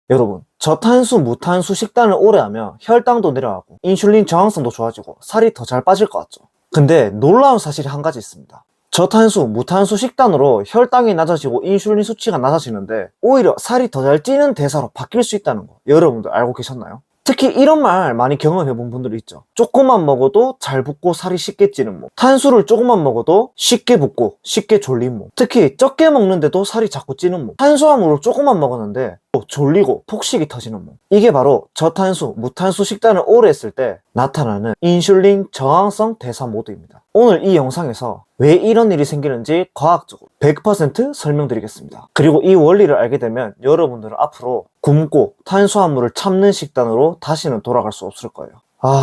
여러분, 저탄수, 무탄수 식단을 오래 하면 혈당도 내려가고 인슐린 저항성도 좋아지고 살이 더 잘 빠질 것 같죠? 근데 놀라운 사실이 한 가지 있습니다. 저탄수, 무탄수 식단으로 혈당이 낮아지고 인슐린 수치가 낮아지는데 오히려 살이 더 잘 찌는 대사로 바뀔 수 있다는 거 여러분들 알고 계셨나요? 특히 이런 말 많이 경험해본 분들이 있죠. 조금만 먹어도 잘 붓고 살이 쉽게 찌는 몸, 탄수를 조금만 먹어도 쉽게 붓고 쉽게 졸린 몸, 특히 적게 먹는데도 살이 자꾸 찌는 몸, 탄수화물을 조금만 먹었는데 졸리고 폭식이 터지는 몸. 이게 바로 저탄수, 무탄수 식단을 오래 했을 때 나타나는 인슐린 저항성 대사 모드입니다. 오늘 이 영상에서 왜 이런 일이 생기는지 과학적으로 100% 설명드리겠습니다. 그리고 이 원리를 알게 되면 여러분들은 앞으로 굶고 탄수화물을 참는 식단으로 다시는 돌아갈 수 없을 거예요.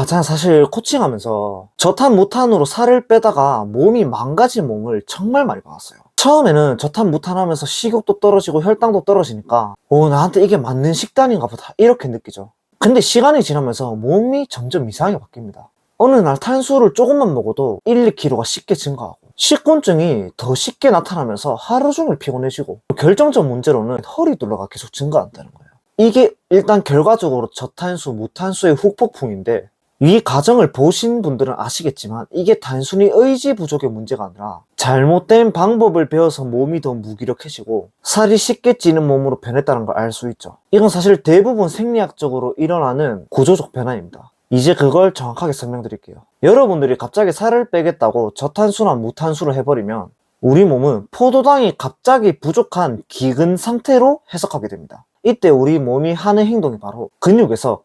저는 사실 코칭하면서 저탄 무탄으로 살을 빼다가 몸이 망가진 몸을 정말 많이 봐왔어요. 처음에는 저탄 무탄 하면서 식욕도 떨어지고 혈당도 떨어지니까 나한테 이게 맞는 식단인가 보다 이렇게 느끼죠. 근데 시간이 지나면서 몸이 점점 이상하게 바뀝니다. 어느 날 탄수를 조금만 먹어도 1, 2kg가 쉽게 증가하고 식곤증이 더 쉽게 나타나면서 하루 종일 피곤해지고 결정적 문제로는 허리 둘러가 계속 증가한다는 거예요. 이게 일단 결과적으로 저탄수, 무탄수의 후폭풍인데 이 과정을 보신 분들은 아시겠지만 이게 단순히 의지 부족의 문제가 아니라 잘못된 방법을 배워서 몸이 더 무기력해지고 살이 쉽게 찌는 몸으로 변했다는 걸 알 수 있죠. 이건 사실 대부분 생리학적으로 일어나는 구조적 변화입니다. 이제 그걸 정확하게 설명드릴게요. 여러분들이 갑자기 살을 빼겠다고 저탄수나 무탄수를 해버리면 우리 몸은 포도당이 갑자기 부족한 기근 상태로 해석하게 됩니다. 이때 우리 몸이 하는 행동이 바로 근육에서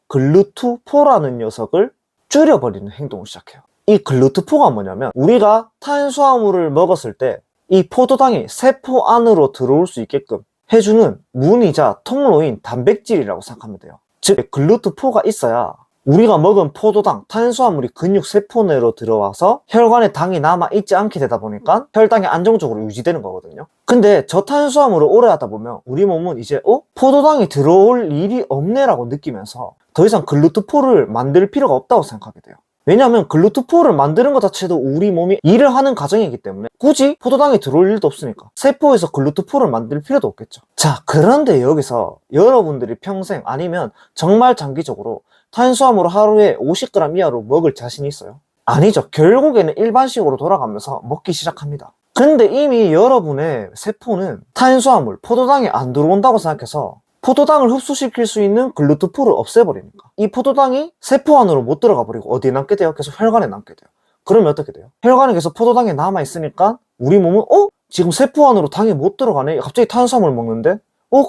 글루트포라는 녀석을 줄여버리는 행동을 시작해요. 이 글루트포가 뭐냐면 우리가 탄수화물을 먹었을 때 이 포도당이 세포 안으로 들어올 수 있게끔 해주는 문이자 통로인 단백질이라고 생각하면 돼요. 즉 글루트포가 있어야 우리가 먹은 포도당, 탄수화물이 근육 세포 내로 들어와서 혈관에 당이 남아있지 않게 되다 보니까 혈당이 안정적으로 유지되는 거거든요. 근데 저탄수화물을 오래 하다 보면 우리 몸은 이제 포도당이 들어올 일이 없네 라고 느끼면서 더 이상 글루트포를 만들 필요가 없다고 생각하게 돼요. 왜냐하면 글루트포를 만드는 것 자체도 우리 몸이 일을 하는 과정이기 때문에 굳이 포도당이 들어올 일도 없으니까 세포에서 글루트포를 만들 필요도 없겠죠. 자, 그런데 여기서 여러분들이 평생 아니면 정말 장기적으로 탄수화물을 하루에 50g 이하로 먹을 자신이 있어요? 아니죠. 결국에는 일반식으로 돌아가면서 먹기 시작합니다. 근데 이미 여러분의 세포는 탄수화물, 포도당이 안 들어온다고 생각해서 포도당을 흡수시킬 수 있는 글루트포를 없애버리니까 이 포도당이 세포 안으로 못 들어가 버리고 어디에 남게 돼요? 계속 혈관에 남게 돼요. 그러면 어떻게 돼요? 혈관에 계속 포도당이 남아있으니까 우리 몸은 지금 세포 안으로 당이 못 들어가네? 갑자기 탄수화물 먹는데?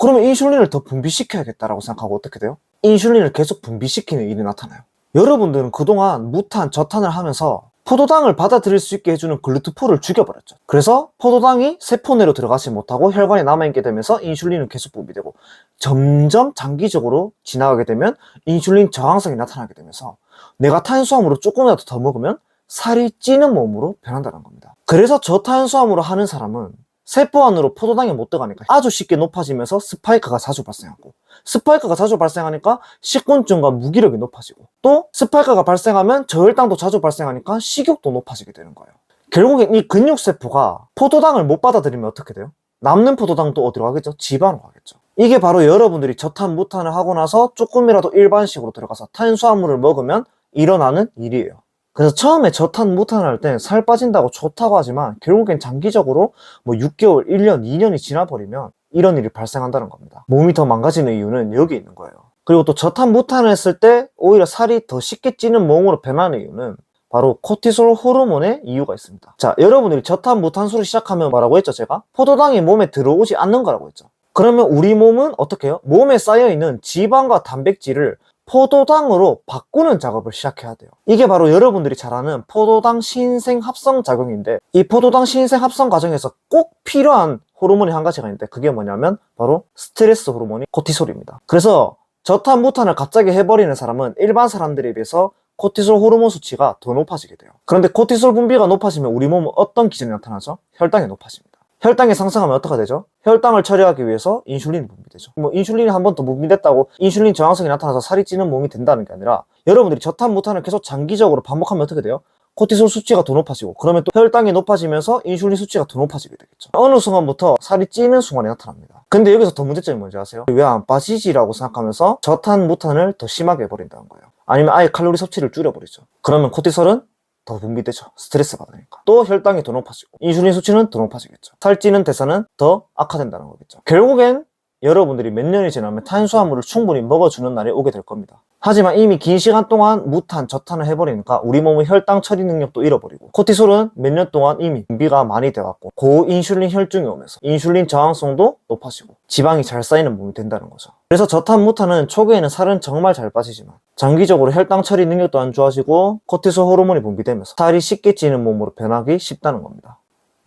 그러면 인슐린을 더 분비시켜야겠다라고 생각하고 어떻게 돼요? 인슐린을 계속 분비시키는 일이 나타나요. 여러분들은 그동안 무탄, 저탄을 하면서 포도당을 받아들일 수 있게 해주는 글루트포를 죽여버렸죠. 그래서 포도당이 세포 내로 들어가지 못하고 혈관에 남아있게 되면서 인슐린은 계속 분비되고 점점 장기적으로 지나가게 되면 인슐린 저항성이 나타나게 되면서 내가 탄수화물을 조금이라도 더 먹으면 살이 찌는 몸으로 변한다는 겁니다. 그래서 저탄수화물을 하는 사람은 세포 안으로 포도당이 못 들어가니까 아주 쉽게 높아지면서 스파이크가 자주 발생하고 스파이크가 자주 발생하니까 식곤증과 무기력이 높아지고 또 스파이크가 발생하면 저혈당도 자주 발생하니까 식욕도 높아지게 되는 거예요. 결국엔 이 근육세포가 포도당을 못 받아들이면 어떻게 돼요? 남는 포도당도 어디로 가겠죠? 지방으로 가겠죠. 이게 바로 여러분들이 저탄 무탄을 하고 나서 조금이라도 일반식으로 들어가서 탄수화물을 먹으면 일어나는 일이에요. 그래서 처음에 저탄 무탄을 할 땐 살 빠진다고 좋다고 하지만 결국엔 장기적으로 6개월, 1년, 2년이 지나버리면 이런 일이 발생한다는 겁니다. 몸이 더 망가지는 이유는 여기 있는 거예요. 그리고 또 저탄 무탄을 했을 때 오히려 살이 더 쉽게 찌는 몸으로 변하는 이유는 바로 코티솔 호르몬의 이유가 있습니다. 자, 여러분들이 저탄 무탄수를 시작하면 뭐라고 했죠? 제가 포도당이 몸에 들어오지 않는 거라고 했죠. 그러면 우리 몸은 어떻게 해요? 몸에 쌓여있는 지방과 단백질을 포도당으로 바꾸는 작업을 시작해야 돼요. 이게 바로 여러분들이 잘 아는 포도당 신생 합성 작용인데 이 포도당 신생 합성 과정에서 꼭 필요한 호르몬이 한 가지가 있는데 그게 뭐냐면 바로 스트레스 호르몬이 코티솔입니다. 그래서 저탄 무탄을 갑자기 해버리는 사람은 일반 사람들에 비해서 코티솔 호르몬 수치가 더 높아지게 돼요. 그런데 코티솔 분비가 높아지면 우리 몸은 어떤 기전이 나타나죠? 혈당이 높아집니다. 혈당이 상승하면 어떻게 되죠? 혈당을 처리하기 위해서 인슐린이 분비되죠. 인슐린이 한 번 더 분비됐다고 인슐린 저항성이 나타나서 살이 찌는 몸이 된다는 게 아니라 여러분들이 저탄 무탄을 계속 장기적으로 반복하면 어떻게 돼요? 코티솔 수치가 더 높아지고, 그러면 또 혈당이 높아지면서 인슐린 수치가 더 높아지게 되겠죠. 어느 순간부터 살이 찌는 순간이 나타납니다. 근데 여기서 더 문제점이 뭔지 아세요? 왜 안 빠지지라고 생각하면서 저탄 무탄을 더 심하게 해버린다는 거예요. 아니면 아예 칼로리 섭취를 줄여버리죠. 그러면 코티솔은 더 분비되죠. 스트레스 받으니까. 또 혈당이 더 높아지고 인슐린 수치는 더 높아지겠죠. 살찌는 대사는 더 악화된다는 거겠죠. 결국엔 여러분들이 몇 년이 지나면 탄수화물을 충분히 먹어주는 날이 오게 될 겁니다. 하지만 이미 긴 시간 동안 무탄, 저탄을 해버리니까 우리 몸의 혈당 처리 능력도 잃어버리고, 코티솔은 몇 년 동안 이미 분비가 많이 돼갖고 고인슐린 혈중이 오면서 인슐린 저항성도 높아지고 지방이 잘 쌓이는 몸이 된다는 거죠. 그래서 저탄, 무탄은 초기에는 살은 정말 잘 빠지지만 장기적으로 혈당 처리 능력도 안 좋아지고 코티솔 호르몬이 분비되면서 살이 쉽게 찌는 몸으로 변하기 쉽다는 겁니다.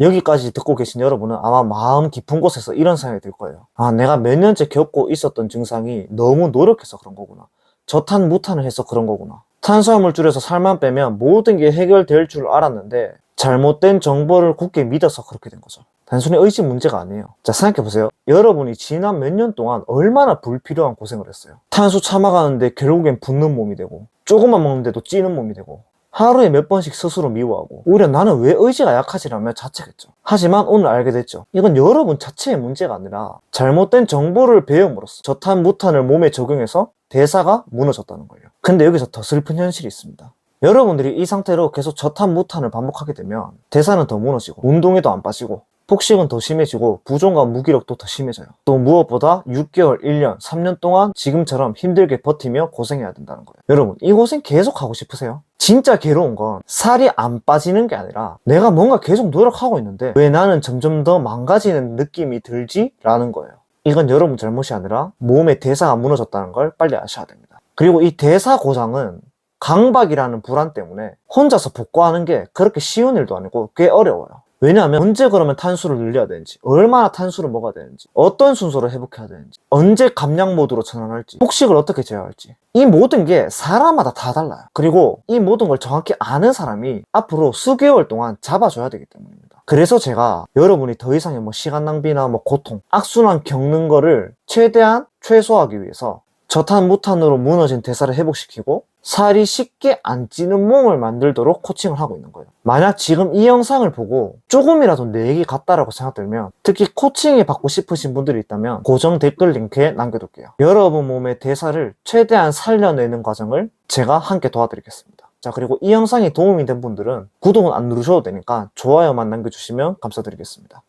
여기까지 듣고 계신 여러분은 아마 마음 깊은 곳에서 이런 생각이 들 거예요. 아, 내가 몇 년째 겪고 있었던 증상이 너무 노력해서 그런 거구나. 저탄, 무탄을 해서 그런 거구나. 탄수화물 줄여서 살만 빼면 모든 게 해결될 줄 알았는데 잘못된 정보를 굳게 믿어서 그렇게 된 거죠. 단순히 의지 문제가 아니에요. 자, 생각해보세요. 여러분이 지난 몇 년 동안 얼마나 불필요한 고생을 했어요. 탄수 참아가는데 결국엔 붓는 몸이 되고, 조금만 먹는데도 찌는 몸이 되고, 하루에 몇 번씩 스스로 미워하고, 오히려 나는 왜 의지가 약하지라며 자책했죠. 하지만 오늘 알게 됐죠. 이건 여러분 자체의 문제가 아니라 잘못된 정보를 배움으로써 저탄, 무탄을 몸에 적용해서 대사가 무너졌다는 거예요. 근데 여기서 더 슬픈 현실이 있습니다. 여러분들이 이 상태로 계속 저탄, 무탄을 반복하게 되면 대사는 더 무너지고, 운동에도 안 빠지고, 폭식은 더 심해지고, 부종과 무기력도 더 심해져요. 또 무엇보다 6개월, 1년, 3년 동안 지금처럼 힘들게 버티며 고생해야 된다는 거예요. 여러분, 이 고생 계속 하고 싶으세요? 진짜 괴로운 건 살이 안 빠지는 게 아니라 내가 뭔가 계속 노력하고 있는데 왜 나는 점점 더 망가지는 느낌이 들지? 라는 거예요. 이건 여러분 잘못이 아니라 몸의 대사가 무너졌다는 걸 빨리 아셔야 됩니다. 그리고 이 대사 고장은 강박이라는 불안 때문에 혼자서 복구하는 게 그렇게 쉬운 일도 아니고 꽤 어려워요. 왜냐하면 언제 그러면 탄수를 늘려야 되는지, 얼마나 탄수를 먹어야 되는지, 어떤 순서로 회복해야 되는지, 언제 감량 모드로 전환할지, 폭식을 어떻게 제어할지, 이 모든 게 사람마다 다 달라요. 그리고 이 모든 걸 정확히 아는 사람이 앞으로 수개월 동안 잡아줘야 되기 때문입니다. 그래서 제가 여러분이 더 이상의 시간 낭비나 고통, 악순환 겪는 거를 최대한 최소화하기 위해서 저탄, 무탄으로 무너진 대사를 회복시키고 살이 쉽게 안 찌는 몸을 만들도록 코칭을 하고 있는 거예요. 만약 지금 이 영상을 보고 조금이라도 내 얘기 같다라고 생각들면, 특히 코칭을 받고 싶으신 분들이 있다면 고정 댓글 링크에 남겨둘게요. 여러분 몸의 대사를 최대한 살려내는 과정을 제가 함께 도와드리겠습니다. 자, 그리고 이 영상이 도움이 된 분들은 구독은 안 누르셔도 되니까 좋아요만 남겨주시면 감사드리겠습니다.